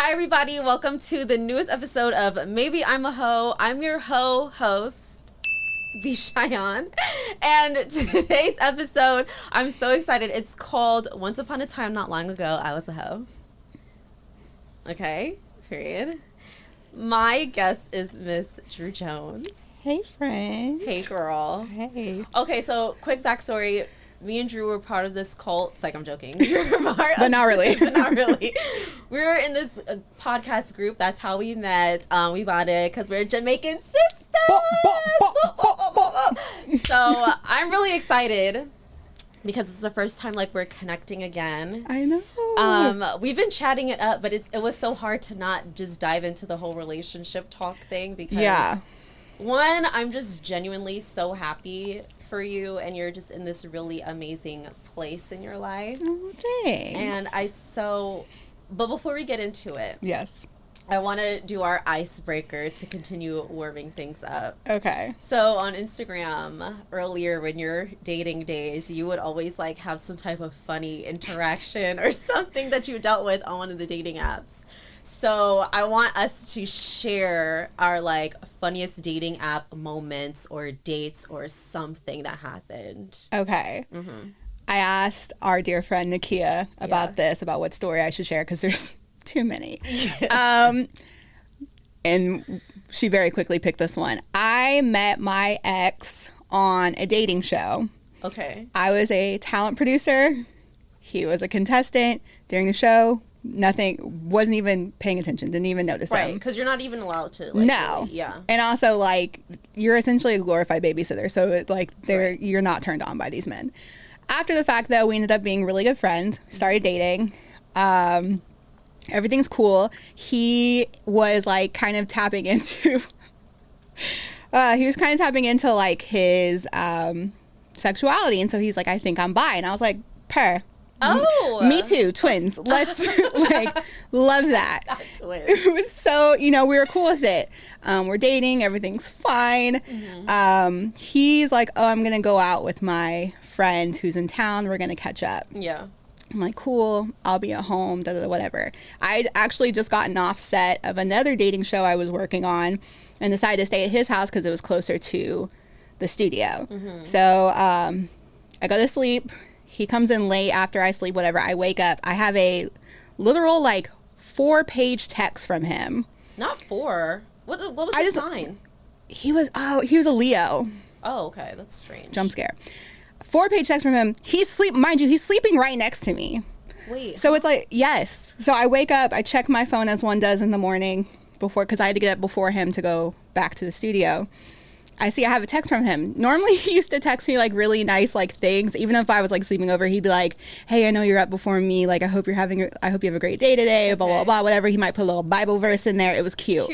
Hi, everybody. Welcome to the newest episode of Maybe I'm a Hoe. I'm your host, Chionne. And today's episode, I'm so excited. It's called Once Upon a Time Not Long Ago, I Was a Hoe. Okay, period. My guest is Miss Drew Jones. Hey, friend. Hey, girl. Hey. Okay, so quick backstory. Me and Drew were part of this cult. It's like, I'm joking. But not really. But not really. We were in this podcast group. That's how we met. We bought it because we're Jamaican sisters. So I'm really excited because it's the first time like we're connecting again. I know. We've been chatting it up, but it was so hard to not just dive into the whole relationship talk thing because one, I'm just genuinely so happy for you, and you're just in this really amazing place in your life. Oh, thanks. And but before we get into it, yes, I want to do our icebreaker to continue warming things up. Okay. So on Instagram earlier, when your dating days, you would always like have some type of funny interaction or something that you dealt with on one of the dating apps. So I want us to share our like funniest dating app moments or dates or something that happened. Okay. Mm-hmm. I asked our dear friend Nakia about this, about what story I should share, because there's too many. And she very quickly picked this one. I met my ex on a dating show. Okay. I was a talent producer. He was a contestant during the show. Nothing, wasn't even paying attention, didn't even notice him. Right, because you're not even allowed to. Like, no. Really, yeah. And also, like, you're essentially a glorified babysitter, so it, like, you're not turned on by these men. After the fact, though, we ended up being really good friends, started dating. Everything's cool. He was, like, kind of tapping into, like, his sexuality, and so he's like, I think I'm bi, and I was like, Oh, me too. Twins. Let's like love that. Twins. It was so, we were cool with it. We're dating. Everything's fine. Mm-hmm. He's like, oh, I'm going to go out with my friend who's in town. We're going to catch up. Yeah. I'm like, cool. I'll be at home, whatever. I'd actually just gotten off set of another dating show I was working on and decided to stay at his house because it was closer to the studio. Mm-hmm. So I go to sleep. He comes in late after I sleep, whatever. I wake up. I have a literal, like, 4-page text from him. Not 4. What was his sign? He was a Leo. Oh, okay. That's strange. Jump scare. 4-page text from him. He's sleeping right next to me. Wait. So it's like, yes. So I wake up. I check my phone as one does in the morning because I had to get up before him to go back to the studio. I see I have a text from him. Normally he used to text me like really nice like things. Even if I was like sleeping over, he'd be like, hey, I know you're up before me. Like, I hope you have a great day today, blah, blah, blah, whatever. He might put a little Bible verse in there. It was cute.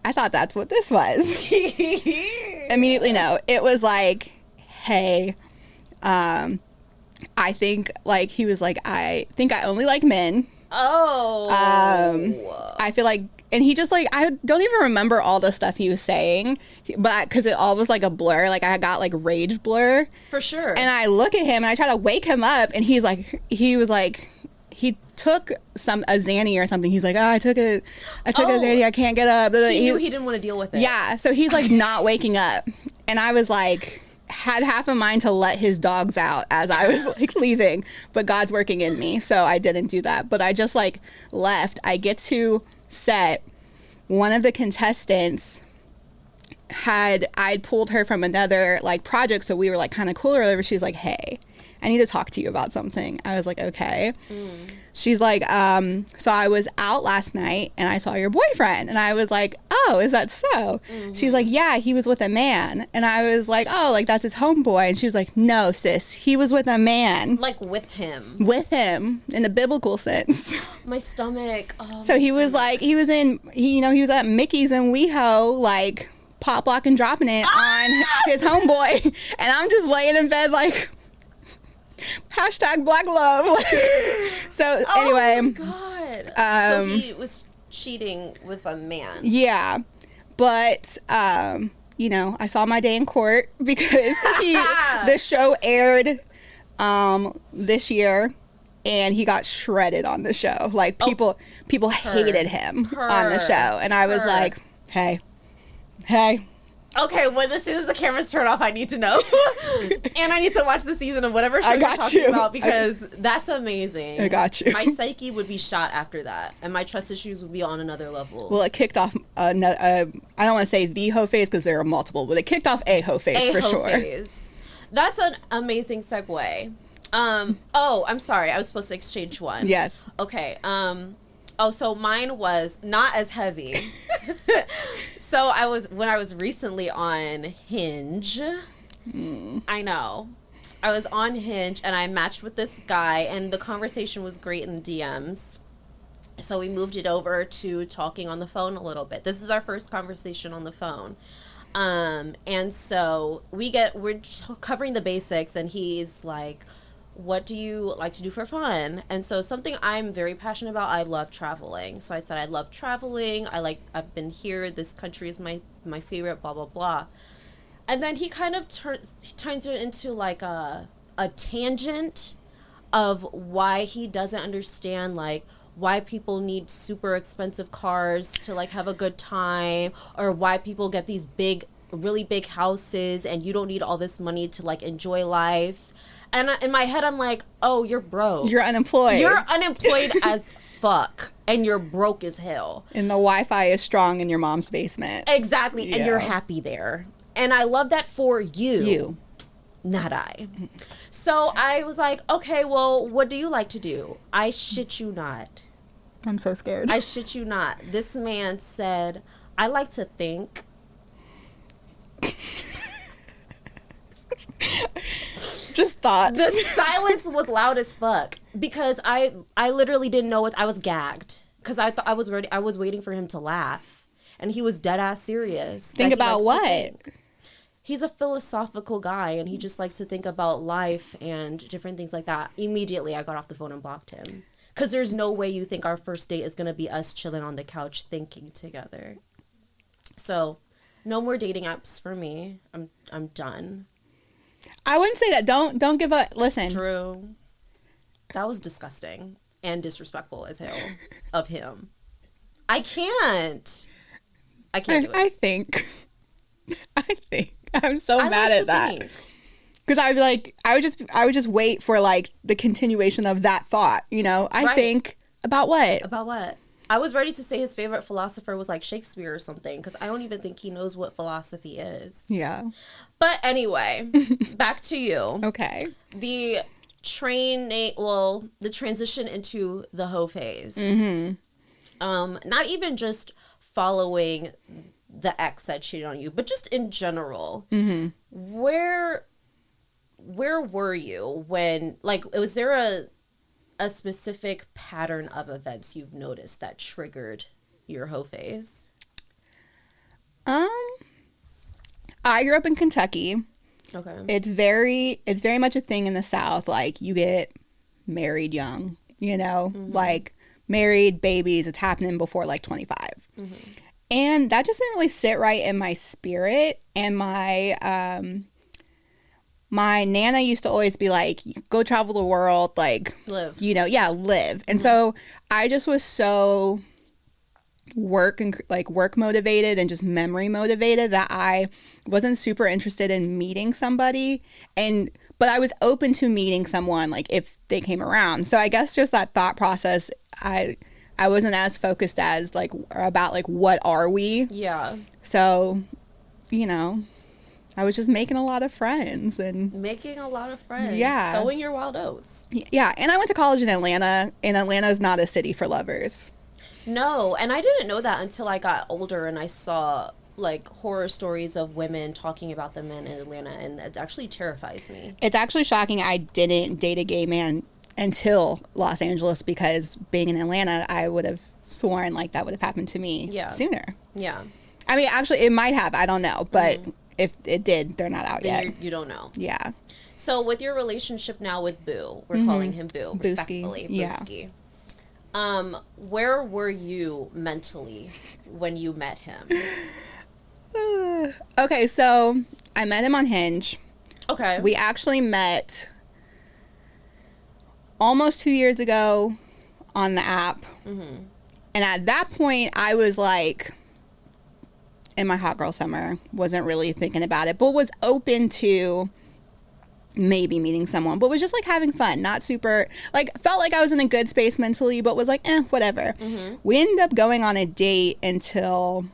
I thought that's what this was. Immediately, no. It was like, hey, I think like, he was like, I think I only like men. Oh. I feel like, and he just like, I don't even remember all the stuff he was saying, but because it all was like a blur, like I got like rage blur. For sure. And I look at him and I try to wake him up and he took a Xanny or something. He's like, oh, I took a Xanny, I can't get up. He knew he didn't want to deal with it. Yeah, so he's like not waking up. And I was like, had half a mind to let his dogs out as I was like leaving, but God's working in me, so I didn't do that. But I just like left. I get to set. One of the contestants I'd pulled her from another like project, so we were like kind of cool or whatever. She's like, hey, I need to talk to you about something. I was like, okay. She's like, so I was out last night and I saw your boyfriend. And I was like, oh, is that so? Mm-hmm. She's like, yeah, he was with a man. And I was like, oh, like that's his homeboy. And she was like, no, sis, he was with a man. Like with him. With him in the biblical sense. My stomach. Oh, so he was like, he was at Mickey's in WeHo, like pop lock and dropping it on his homeboy. And I'm just laying in bed like, hashtag black love. So anyway. Oh my God. So he was cheating with a man. Yeah. But, I saw my day in court because the show aired this year and he got shredded on the show. Like people hated him on the show, and I was like, hey. Okay, when as soon as the cameras turn off, I need to know. And I need to watch the season of whatever show you're talking about, because that's amazing. I got you. My psyche would be shot after that, and my trust issues would be on another level. Well, it kicked off I don't want to say the hoe phase because there are multiple, but it kicked off a hoe phase for sure. Phase. That's an amazing segue. Oh, I'm sorry. I was supposed to exchange one. Yes. Okay. So mine was not as heavy. So when I was recently on Hinge, I know. I was on Hinge and I matched with this guy, and the conversation was great in the DMs. So we moved it over to talking on the phone a little bit. This is our first conversation on the phone. And so we're just covering the basics, and he's like, what do you like to do for fun? And so something I'm very passionate about, I love traveling. So I said, I love traveling. I've been here. This country is my favorite, blah, blah, blah. And then he kind of turns it into like a tangent of why he doesn't understand, like, why people need super expensive cars to like have a good time, or why people get these really big houses and you don't need all this money to like enjoy life. And in my head, I'm like, oh, you're broke. You're unemployed. You're unemployed as fuck. And you're broke as hell. And the Wi-Fi is strong in your mom's basement. Exactly. Yeah. And you're happy there. And I love that for you. You. Not I. So I was like, okay, well, what do you like to do? I shit you not. I'm so scared. I shit you not. This man said, I like to think. Just thoughts. The silence was loud as fuck because I literally didn't know what I was gagged because I thought I was waiting for him to laugh, and he was dead ass serious. Think about what? He's a philosophical guy, and he just likes to think about life and different things like that. Immediately, I got off the phone and blocked him because there's no way you think our first date is gonna be us chilling on the couch thinking together. So, no more dating apps for me. I'm done. I wouldn't say that. Don't give up. Listen. Drew, that was disgusting and disrespectful as hell of him. I can't do it. I think I'm so mad at that. Because I would just wait for like the continuation of that thought, you know? I think about what? About what? I was ready to say his favorite philosopher was like Shakespeare or something, because I don't even think he knows what philosophy is. Yeah. But anyway, back to you. Okay. The transition into the hoe phase. Mm-hmm. Not even just following the ex that cheated on you, but just in general. Mm-hmm. Where were you when, like, was there a specific pattern of events you've noticed that triggered your hoe phase? I grew up in Kentucky. Okay. It's very much a thing in the South. Like, you get married young, you know, like married, babies. It's happening before like 25. Mm-hmm. And that just didn't really sit right in my spirit. And my Nana used to always be like, go travel the world, like, live. You know, live. And so I just was so work motivated and just memory motivated that I wasn't super interested in meeting somebody, but I was open to meeting someone like if they came around. So I guess just that thought process, I wasn't as focused as like about like what are we. Yeah. So, you know, I was just making a lot of friends. Yeah. Sowing your wild oats. Yeah. And I went to college in Atlanta, and Atlanta is not a city for lovers. No, and I didn't know that until I got older and I saw like horror stories of women talking about the men in Atlanta, and it actually terrifies me. It's actually shocking I didn't date a gay man until Los Angeles, because being in Atlanta, I would have sworn like that would have happened to me sooner. Yeah. I mean, actually, it might have. I don't know. But if it did, they're not out then yet. You don't know. Yeah. So with your relationship now with Boo, we're calling him Boo, Booski. respectfully. Booski. Where were you mentally when you met him? Okay, so I met him on Hinge. Okay. We actually met almost 2 years ago on the app. Mm-hmm. And at that point, I was like in my hot girl summer, wasn't really thinking about it, but was open to maybe meeting someone, but was just like having fun, not super, like felt like I was in a good space mentally, but was like, whatever. Mm-hmm. We ended up going on a date until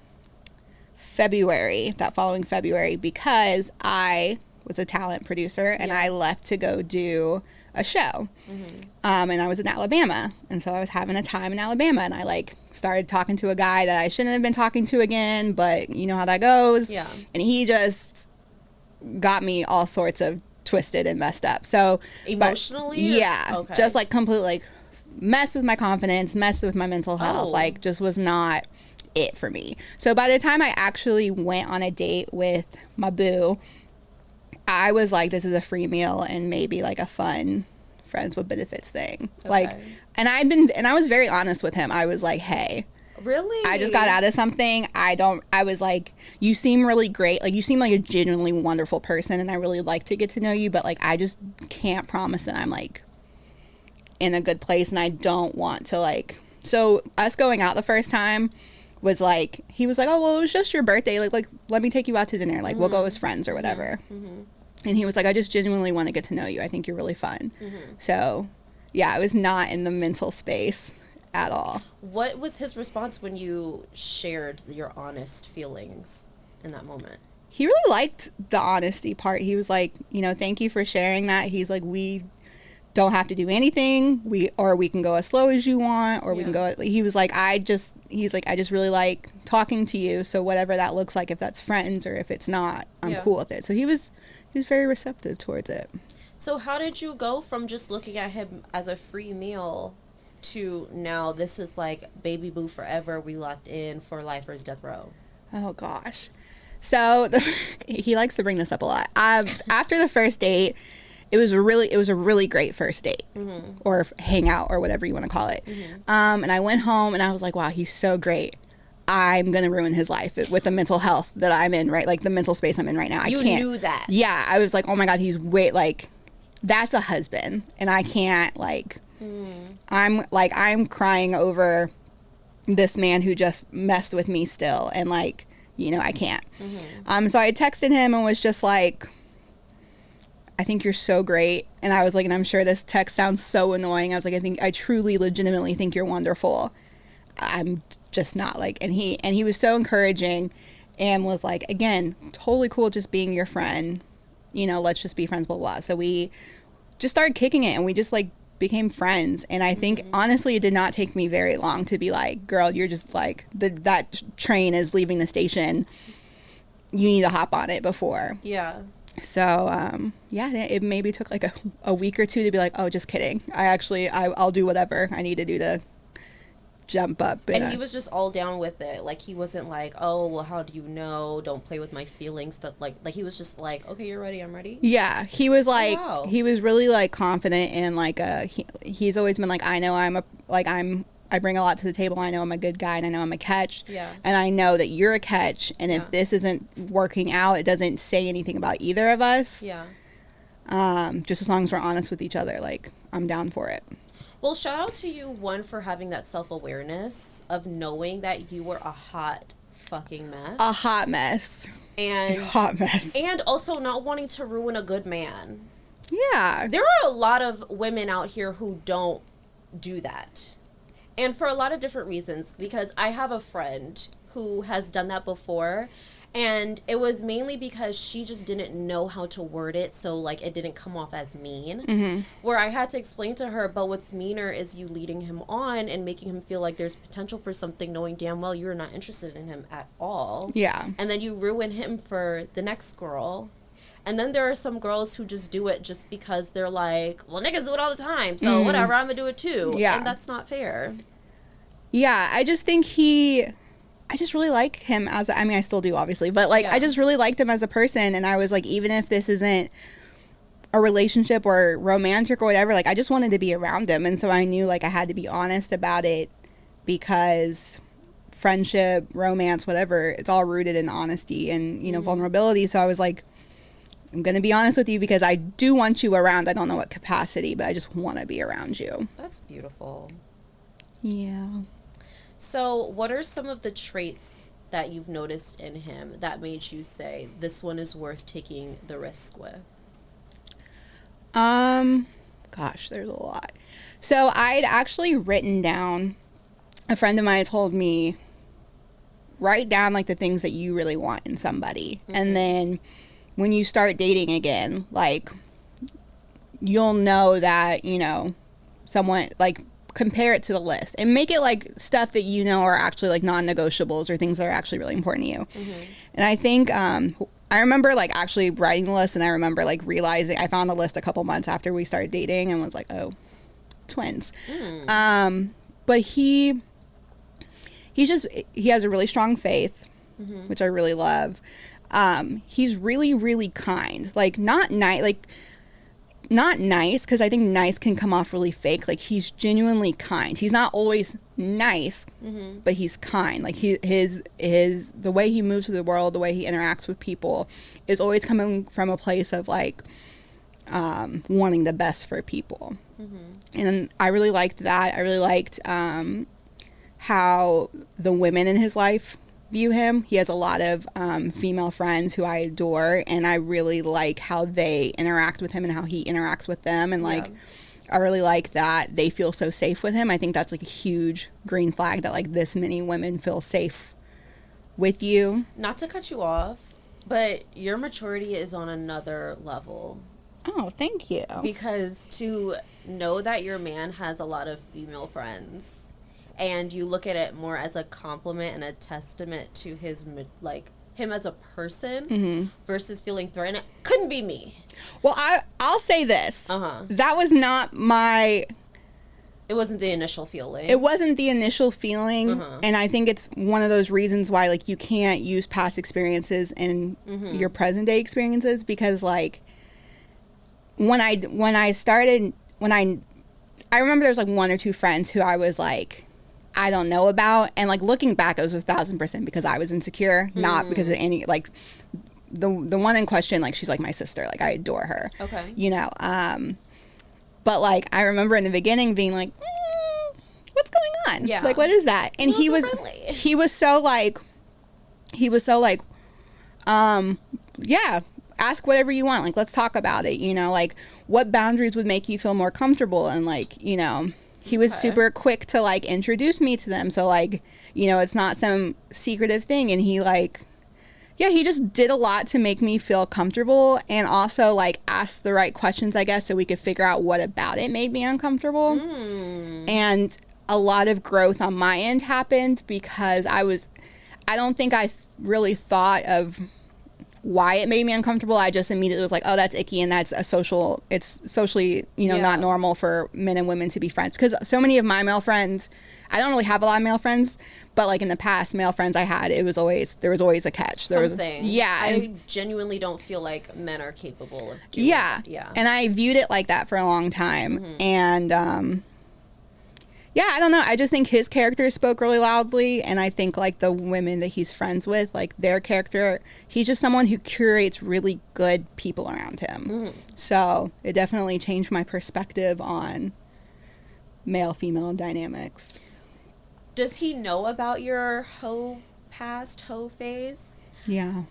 February, that following February, because I was a talent producer and I left to go do a show. Mm-hmm. And I was in Alabama, and so I was having a time in Alabama, and I like started talking to a guy that I shouldn't have been talking to again, but you know how that goes. Yeah. And he just got me all sorts of twisted and messed up. So Emotionally? Yeah. Okay. Just like completely like messed with my confidence, messed with my mental health. Like just was not it for me. So by the time I actually went on a date with my boo, I was like, this is a free meal and maybe like a fun friends with benefits thing. Okay. Like, and I was very honest with him. I was like, hey, really? I just got out of something. I was like, you seem really great. Like, you seem like a genuinely wonderful person, and I really like to get to know you, but like, I just can't promise that I'm like in a good place, and I don't want to like, so us going out the first time was like, he was like, oh, well, it was just your birthday. Like, let me take you out to dinner. Like, we'll go as friends or whatever. Mm-hmm. And he was like, I just genuinely want to get to know you. I think you're really fun. Mm-hmm. So, yeah, I was not in the mental space at all. What was his response when you shared your honest feelings in that moment? He really liked the honesty part. He was like, thank you for sharing that. He's like, we don't have to do anything. We can go as slow as you want, or we can go. He was like, I just really like talking to you. So whatever that looks like, if that's friends or if it's not, I'm cool with it. So he was very receptive towards it. So how did you go from just looking at him as a free meal to now this is like baby boo forever, we locked in for life or is death row? Oh gosh. So he likes to bring this up a lot. After the first date, it was a really great first date, mm-hmm. or hangout or whatever you want to call it. Mm-hmm. And I went home and I was like, wow, he's so great. I'm going to ruin his life with the mental health that I'm in, right? Like the mental space I'm in right now. I can't. You knew that. Yeah. I was like, oh my God, like, that's a husband. And I can't like, I'm crying over this man who just messed with me still. And like, I can't. Mm-hmm. So I texted him and was just like, I think you're so great. And I was like, and I'm sure this text sounds so annoying. I was like, I truly, legitimately think you're wonderful. I'm just not like, and he was so encouraging and was like, again, totally cool just being your friend, let's just be friends, blah, blah. So we just started kicking it and we just like became friends. And I think honestly, it did not take me very long to be like, girl, you're just like, that train is leaving the station. You need to hop on it before. Yeah. So, it maybe took like a week or two to be like, oh, just kidding. I'll do whatever I need to do to jump up. And he was just all down with it. Like, he wasn't like, oh, well, how do you know? Don't play with my feelings. Stuff like he was just like, okay, you're ready. I'm ready. Yeah. He was like, he was really like confident and like, he's always been like, I know I bring a lot to the table. I know I'm a good guy and I know I'm a catch. Yeah. And I know that you're a catch. And if this isn't working out, it doesn't say anything about either of us. Yeah. Just as long as we're honest with each other, like, I'm down for it. Well, shout out to you, one, for having that self-awareness of knowing that you were a hot fucking mess. A hot mess. And a hot mess. And also not wanting to ruin a good man. Yeah. There are a lot of women out here who don't do that. And for a lot of different reasons, because I have a friend who has done that before, and it was mainly because she just didn't know how to word it, so like it didn't come off as mean. Mm-hmm. Where I had to explain to her, but what's meaner is you leading him on and making him feel like there's potential for something, knowing damn well you're not interested in him at all. Yeah. And then you ruin him for the next girl. And then there are some girls who just do it just because they're like, well, niggas do it all the time, so whatever, I'm gonna do it too. Yeah. And that's not fair. Yeah, I just think I just really like him I still do, obviously, but like, I just really liked him as a person. And I was like, even if this isn't a relationship or romantic or whatever, like, I just wanted to be around him. And so I knew like I had to be honest about it, because friendship, romance, whatever, it's all rooted in honesty and, vulnerability. So I was like, I'm going to be honest with you because I do want you around. I don't know what capacity, but I just want to be around you. That's beautiful. Yeah. So what are some of the traits that you've noticed in him that made you say this one is worth taking the risk with? Gosh, there's a lot. So I'd actually written down, a friend of mine told me, write down like the things that you really want in somebody. Mm-hmm. And then when you start dating again, like you'll know that, you know, someone, like, compare it to the list and make it like stuff that you know are actually like non-negotiables or things that are actually really important to you. Mm-hmm. And I think I remember like actually writing the list, and I remember like realizing I found the list a couple months after we started dating and was like, oh, twins. But he has a really strong faith, mm-hmm. which I really love. He's really, really kind. Like not nice, because I think nice can come off really fake. Like he's genuinely kind. He's not always nice, mm-hmm. but he's kind. Like his the way he moves through the world, the way he interacts with people, is always coming from a place of like wanting the best for people. Mm-hmm. And I really liked that. I really liked how the women in his life view him. He has a lot of female friends who I adore, and I really like how they interact with him and how he interacts with them. And like, I really like that they feel so safe with him. I think that's like a huge green flag, that like this many women feel safe with you. Not to cut you off, but your maturity is on another level. Oh, thank you. Because to know that your man has a lot of female friends, and you look at it more as a compliment and a testament to his, like, him as a person, mm-hmm. versus feeling threatened. Couldn't be me. Well, I'll say this. That was not my... It wasn't the initial feeling. It wasn't the initial feeling, and I think it's one of those reasons why, like, you can't use past experiences in mm-hmm. your present day experiences, because, like, when I remember there was, like, one or two friends who I was, like, I don't know about, and like looking back, it was 1,000% because I was insecure, not because of any, like, the one in question, like, she's like my sister, like I adore her, okay, you know, but like I remember in the beginning being like, what's going on, yeah, like what is that? And he was so like yeah, ask whatever you want, like let's talk about it, you know, like what boundaries would make you feel more comfortable, and like, you know, he was super quick to, like, introduce me to them. So, like, you know, it's not some secretive thing. And he, like, yeah, he just did a lot to make me feel comfortable, and also, like, asked the right questions, I guess, so we could figure out what about it made me uncomfortable. And a lot of growth on my end happened because I don't think I really thought of why it made me uncomfortable. I just immediately was like, oh, that's icky, and that's it's socially, you know, not normal for men and women to be friends. Because so many of my male friends, I don't really have a lot of male friends, but like in the past, male friends I had, there was always a catch. I genuinely don't feel like men are capable of doing it. Yeah. And I viewed it like that for a long time. Mm-hmm. And yeah, I don't know. I just think his character spoke really loudly, and I think like the women that he's friends with, like their character, he's just someone who curates really good people around him. Mm-hmm. So it definitely changed my perspective on male-female dynamics. Does he know about your hoe phase? Yeah.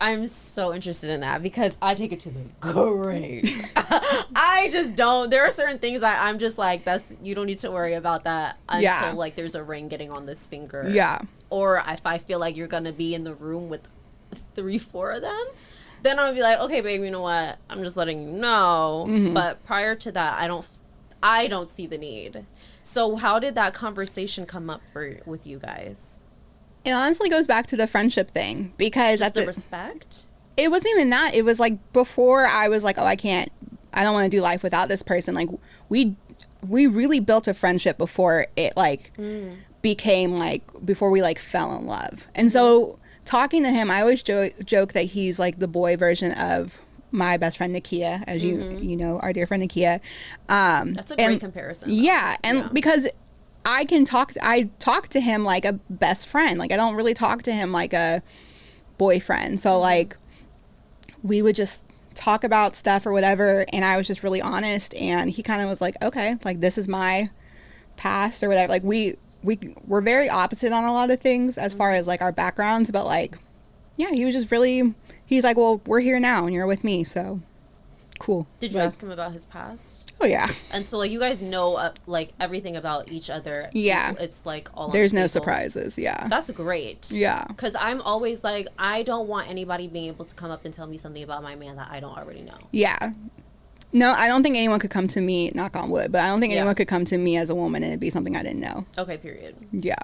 I'm so interested in that because I take it to the grave. I just don't. There are certain things I'm just like, you don't need to worry about that until like there's a ring getting on this finger. Yeah. Or if I feel like you're going to be in the room with 3-4 of them, then I'm going to be like, okay, babe, you know what? I'm just letting you know. Mm-hmm. But prior to that, I don't see the need. So how did that conversation come up with you guys? It honestly goes back to the friendship thing, because just the respect? It wasn't even that. It was like before I was like, oh, I don't want to do life without this person. Like we really built a friendship before it like became like, before we like fell in love. And so talking to him, I always joke that he's like the boy version of my best friend Nakia, as you know, our dear friend Nakia. That's a great comparison. Yeah, and because I talk to him like a best friend. Like I don't really talk to him like a boyfriend. So like we would just talk about stuff or whatever, and I was just really honest, and he kind of was like, okay, like this is my past or whatever. Like we're very opposite on a lot of things as far as like our backgrounds, but like, yeah, he was just really, he's like, well, we're here now and you're with me, so cool. Did you ask him about his past? Oh yeah. And so like you guys know like everything about each other. Yeah. It's like all there's on the no table. surprises. Yeah. That's great. Yeah. Because I'm always like, I don't want anybody being able to come up and tell me something about my man that I don't already know. Yeah. No, I don't think anyone could come to me, knock on wood, but I don't think anyone could come to me as a woman and it'd be something I didn't know. Okay, period. Yeah.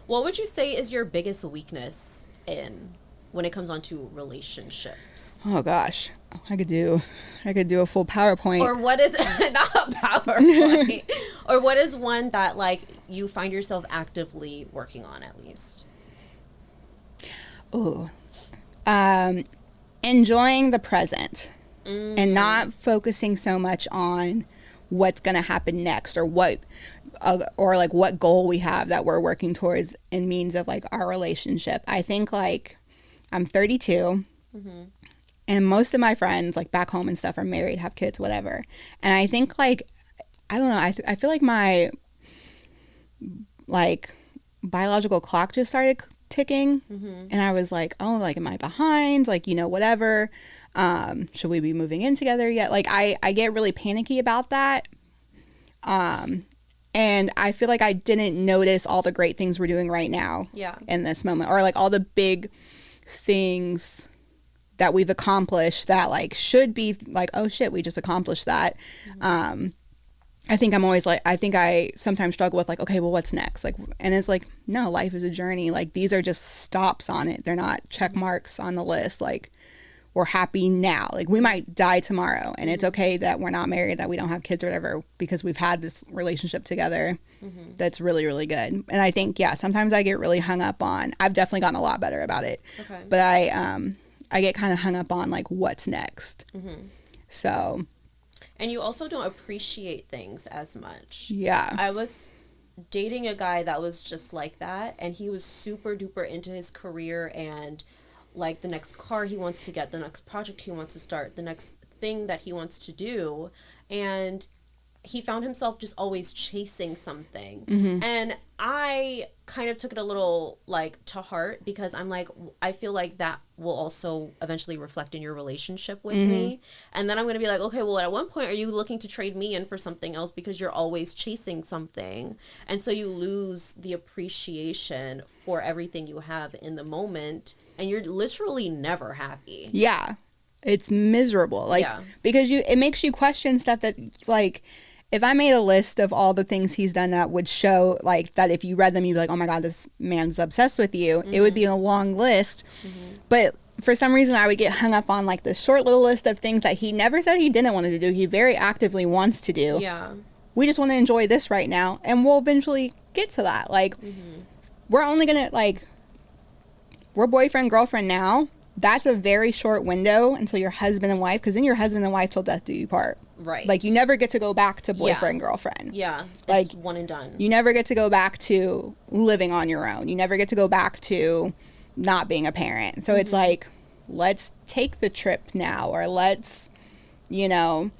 What would you say is your biggest weakness when it comes on to relationships? Oh gosh. I could do a full PowerPoint. Or what is not a PowerPoint? Or what is one that like you find yourself actively working on at least? Oh. Enjoying the present. And not focusing so much on what's going to happen next or what goal we have that we're working towards in means of like our relationship. I think like I'm 32 and most of my friends like back home and stuff are married, have kids, whatever. And I think like, I don't know, I feel like my like biological clock just started ticking and I was like, oh, like am I behind? Like, you know, whatever. Should we be moving in together yet? Like I get really panicky about that. And I feel like I didn't notice all the great things we're doing right now in this moment, or like all the big things that we've accomplished that like should be like, oh shit, we just accomplished that. I think I'm always like, I think I sometimes struggle with like, okay, well, what's next? Like, and it's like, no, life is a journey. Like these are just stops on it. They're not check marks on the list. Like, we're happy now. Like we might die tomorrow and it's okay that we're not married, that we don't have kids or whatever, because we've had this relationship together that's really, really good. And I think, yeah, sometimes I get really hung up on, I've definitely gotten a lot better about it, but I get kind of hung up on like what's next. So. And you also don't appreciate things as much. Yeah. I was dating a guy that was just like that, and he was super duper into his career and like the next car he wants to get, the next project he wants to start, the next thing that he wants to do. And he found himself just always chasing something. And I kind of took it a little like to heart, because I'm like, I feel like that will also eventually reflect in your relationship with me. And then I'm going to be like, okay, well, at one point, are you looking to trade me in for something else because you're always chasing something? And so you lose the appreciation for everything you have in the moment, and you're literally never happy. Yeah. It's miserable. Like, because it makes you question stuff that, like, if I made a list of all the things he's done that would show, like, that if you read them, you'd be like, oh my God, this man's obsessed with you. It would be a long list. But for some reason, I would get hung up on, like, the short little list of things that he never said he didn't want to do. He very actively wants to do. Yeah. We just want to enjoy this right now, and we'll eventually get to that. Like, we're only going to, like, we're boyfriend, girlfriend now. That's a very short window until you're husband and wife, because then you're husband and wife till death do you part. Right. Like, you never get to go back to boyfriend, girlfriend. Yeah. Like, it's one and done. You never get to go back to living on your own. You never get to go back to not being a parent. So it's like, let's take the trip now, or let's, you know,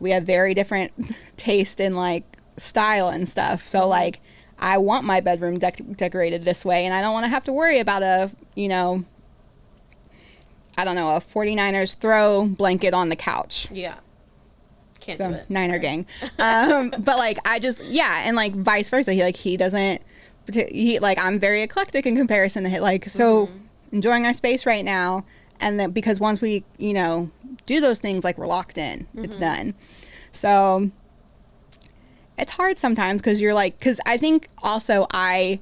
we have very different taste in, like, style and stuff. So, like, I want my bedroom decorated this way, and I don't want to have to worry about a, you know, I don't know, a 49ers throw blanket on the couch. Yeah. Can't do it. Niner gang. But like, I just, yeah. And like vice versa. He doesn't, like, I'm very eclectic in comparison to him. Like, so enjoying our space right now. And then because once we, you know, do those things, like, we're locked in, it's done. So it's hard sometimes, because you're like, because I think also I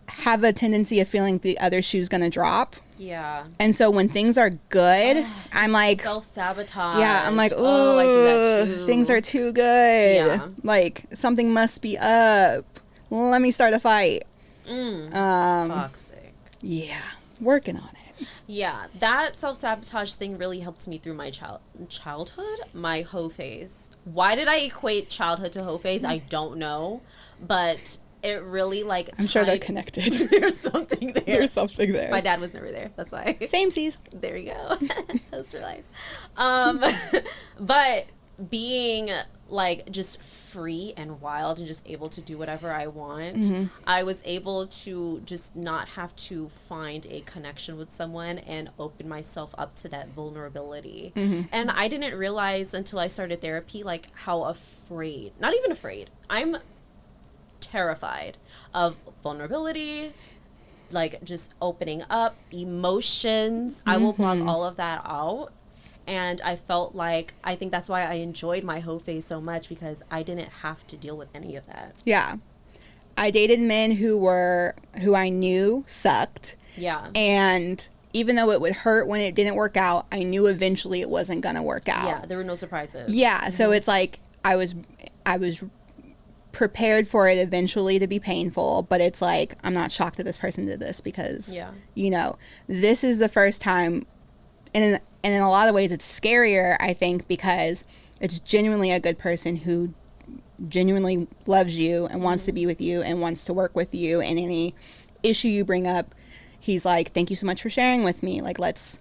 have a tendency of feeling the other shoe's going to drop. Yeah. And so when things are good, I'm like, self-sabotage. Yeah, I'm like, oh, I do that too. Things are too good. Yeah. Like, something must be up. Well, let me start a fight. Toxic. Yeah, working on it. Yeah, that self-sabotage thing really helped me through my childhood, my hoe phase. Why did I equate childhood to hoe phase? I don't know. But it really like I'm sure they're connected. There's something there. There's something there. My dad was never there. That's why. Samesies. There you go. That's for life. But being like just free and wild and just able to do whatever I want, I was able to just not have to find a connection with someone and open myself up to that vulnerability. And I didn't realize until I started therapy like how afraid, not even afraid, I'm terrified of vulnerability, like just opening up emotions. I will block all of that out. And I felt like, I think that's why I enjoyed my hoe phase so much, because I didn't have to deal with any of that. Yeah. I dated men who I knew sucked. Yeah. And even though it would hurt when it didn't work out, I knew eventually it wasn't going to work out. Yeah, there were no surprises. Yeah, so it's like I was prepared for it eventually to be painful, but it's like I'm not shocked that this person did this because, you know, this is the first time, and in a lot of ways it's scarier, I think, because it's genuinely a good person who genuinely loves you and wants to be with you and wants to work with you, and any issue you bring up, he's like, thank you so much for sharing with me, like, let's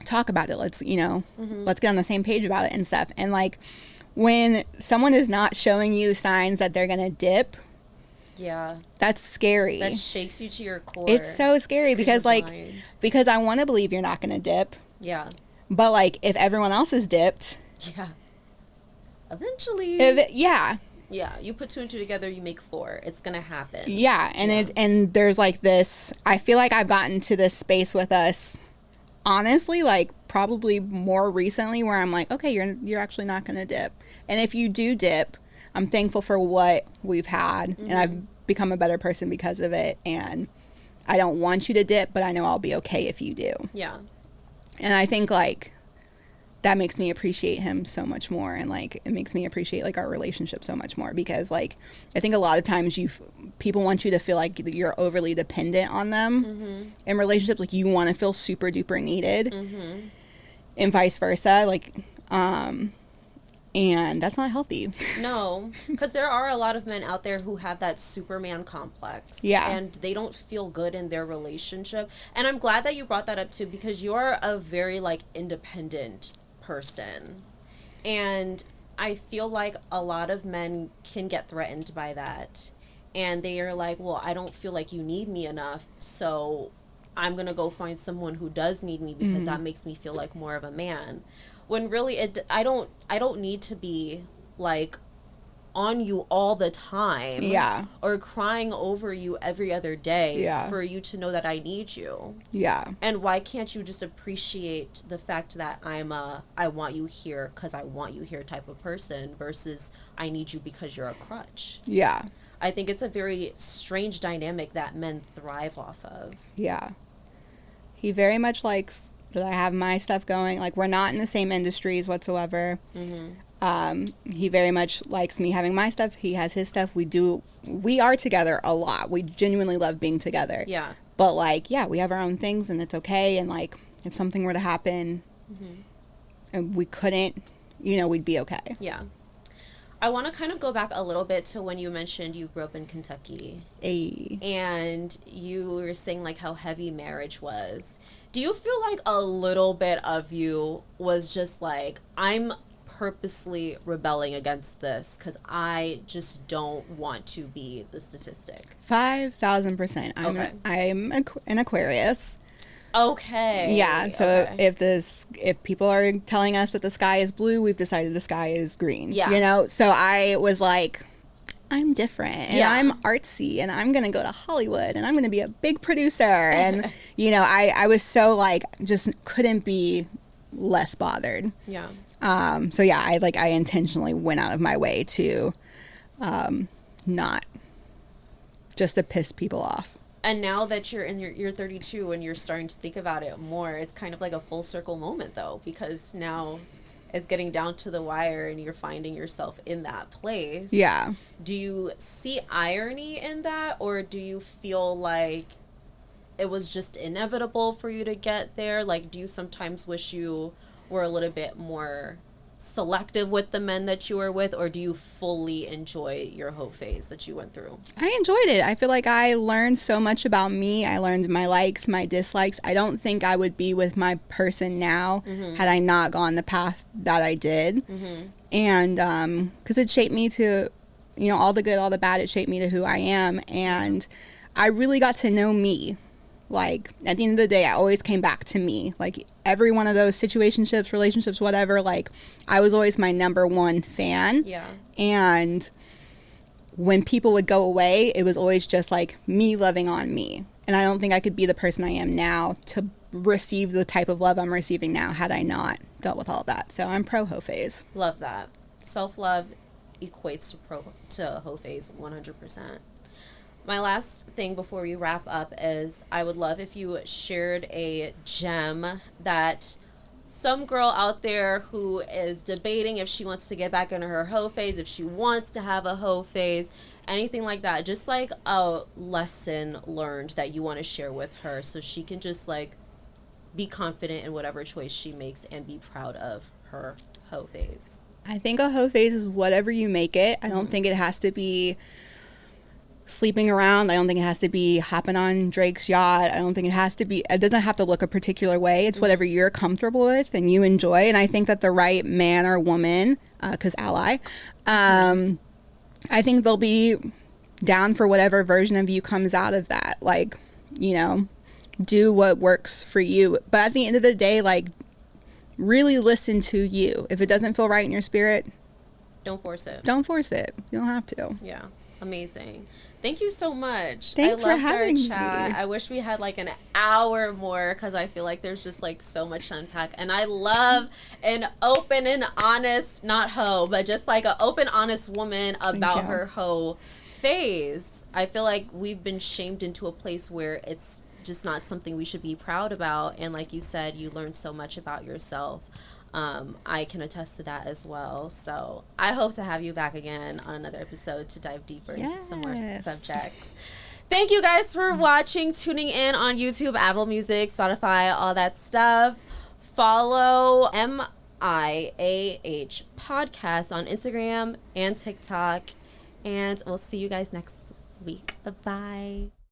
talk about it, let's, you know, let's get on the same page about it and stuff. And like, when someone is not showing you signs that they're gonna dip, that's scary. That shakes you to your core. It's so scary because like, because I want to believe you're not gonna dip, but like, if everyone else is dipped, eventually, you put 2 and 2 together, you make 4. It's gonna happen. And there's like this, I feel like I've gotten to this space with us, honestly, like probably more recently, where I'm like, okay, you're actually not gonna dip, and if you do dip, I'm thankful for what we've had, and I've become a better person because of it, and I don't want you to dip, but I know I'll be okay if you do. And I think like that makes me appreciate him so much more, and like it makes me appreciate like our relationship so much more, because like I think a lot of times people want you to feel like you're overly dependent on them in relationships, like you want to feel super duper needed, and vice versa, like and that's not healthy. No, because there are a lot of men out there who have that Superman complex. And they don't feel good in their relationship. And I'm glad that you brought that up too, because you're a very like independent person. And I feel like a lot of men can get threatened by that. And they are like, well, I don't feel like you need me enough, so I'm going to go find someone who does need me, because that makes me feel like more of a man. When really I don't need to be like on you all the time, or crying over you every other day, for you to know that I need you. And why can't you just appreciate the fact that I'm a I want you here because I want you here type of person, versus I need you because you're a crutch. I think it's a very strange dynamic that men thrive off of. He very much likes that I have my stuff going. Like, we're not in the same industries whatsoever. He very much likes me having my stuff. He has his stuff. We are together a lot. We genuinely love being together. But like, we have our own things, and it's okay. And like, if something were to happen and we couldn't, you know, we'd be okay. I want to kind of go back a little bit to when you mentioned you grew up in Kentucky. And you were saying like how heavy marriage was. Do you feel like a little bit of you was just like, I'm purposely rebelling against this because I just don't want to be the statistic? 5,000%. I'm an Aquarius. So if people are telling us that the sky is blue, we've decided the sky is green. You know, so I was like, I'm different, and I'm artsy, and I'm gonna go to Hollywood, and I'm gonna be a big producer, and you know, I was so like, just couldn't be less bothered. I intentionally went out of my way to not just to piss people off. And now that you're 32 and you're starting to think about it more, it's kind of like a full circle moment though, because now it's getting down to the wire and you're finding yourself in that place. Do you see irony in that, or do you feel like it was just inevitable for you to get there? Like, do you sometimes wish you were a little bit more selective with the men that you were with, or do you fully enjoy your hoe phase that you went through? I enjoyed it. I feel like I learned so much about me. I learned my likes, my dislikes. I don't think I would be with my person now had I not gone the path that I did. And because it shaped me to, you know, all the good, all the bad, it shaped me to who I am. And I really got to know me. Like, at the end of the day, I always came back to me. Like, every one of those situationships, relationships, whatever, like, I was always my number one fan. Yeah. And when people would go away, it was always just, like, me loving on me. And I don't think I could be the person I am now to receive the type of love I'm receiving now had I not dealt with all that. So I'm pro hoe phase. Love that. Self-love equates to hoe phase 100%. My last thing before we wrap up is I would love if you shared a gem that some girl out there who is debating if she wants to get back into her hoe phase, if she wants to have a hoe phase, anything like that, just like a lesson learned that you want to share with her so she can just like be confident in whatever choice she makes and be proud of her hoe phase. I think a hoe phase is whatever you make it. I don't think it has to be sleeping around. I don't think it has to be hopping on Drake's yacht. I don't think it doesn't have to look a particular way. It's whatever you're comfortable with and you enjoy. And I think that the right man or woman, because ally, I think they'll be down for whatever version of you comes out of that. Like, you know, do what works for you. But at the end of the day, like, really listen to you. If it doesn't feel right in your spirit, don't force it. Don't force it. You don't have to. Yeah. Amazing. Thank you so much. Thanks for having me. I wish we had like an hour more because I feel like there's just like so much to unpack. And I love an open and honest, not hoe, but just like an open, honest woman about her hoe phase. I feel like we've been shamed into a place where it's just not something we should be proud about. And like you said, you learn so much about yourself. I can attest to that as well. So I hope to have you back again on another episode to dive deeper into some more subjects. Thank you guys for watching, tuning in on YouTube, Apple Music, Spotify, all that stuff. Follow MIAH Podcast on Instagram and TikTok. And we'll see you guys next week. Bye-bye.